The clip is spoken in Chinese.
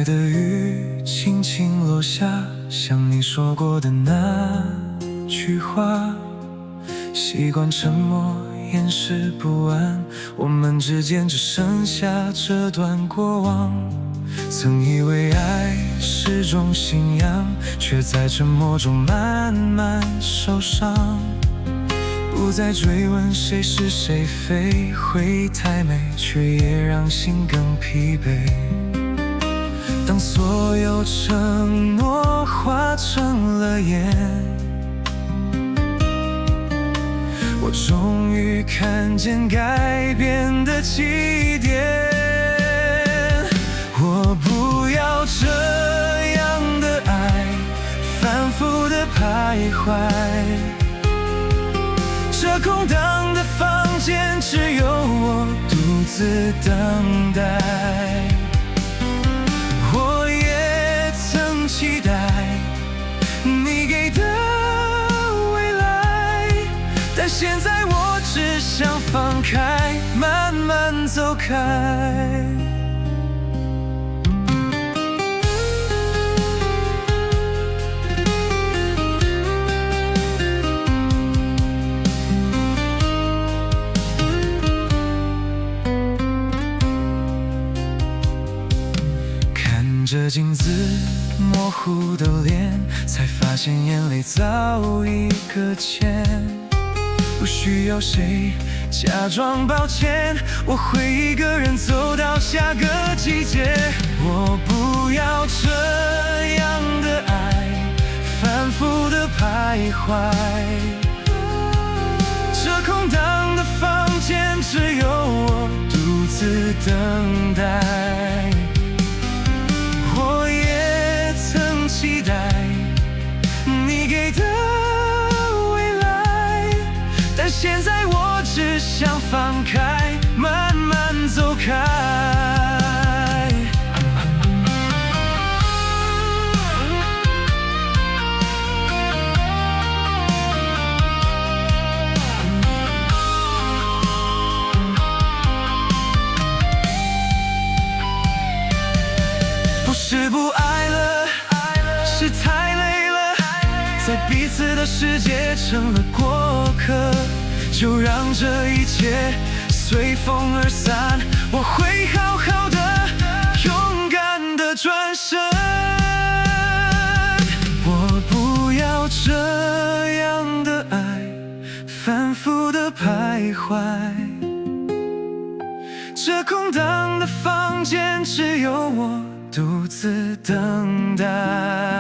爱的雨轻轻落下，像你说过的那句话。习惯沉默，掩饰不安，我们之间只剩下这段过往。曾以为爱是种信仰，却在沉默中慢慢受伤。不再追问谁是谁非，回忆太美，却也让心更疲惫。当所有承诺化成了烟，我终于看见改变的起点。我不要这样的爱，反复的徘徊。这空荡的房间，只有我独自等待。我也曾期待你给的未来，但现在我只想放开，慢慢走开。看着镜子模糊的脸，才发现眼泪早已搁浅。不需要谁假装抱歉，我会一个人走到下个季节。我不要这样的爱，反复的徘徊。这空荡的房间，只有我独自等待。我也曾期待你给的未来，但现在我只想放开，慢慢走开。不是不爱了，是太累了，在彼此的世界成了过客。就让这一切随风而散，我会好好的，勇敢的转身。我不要这样的爱，反复的徘徊。这空荡的房间，只有我独自等待。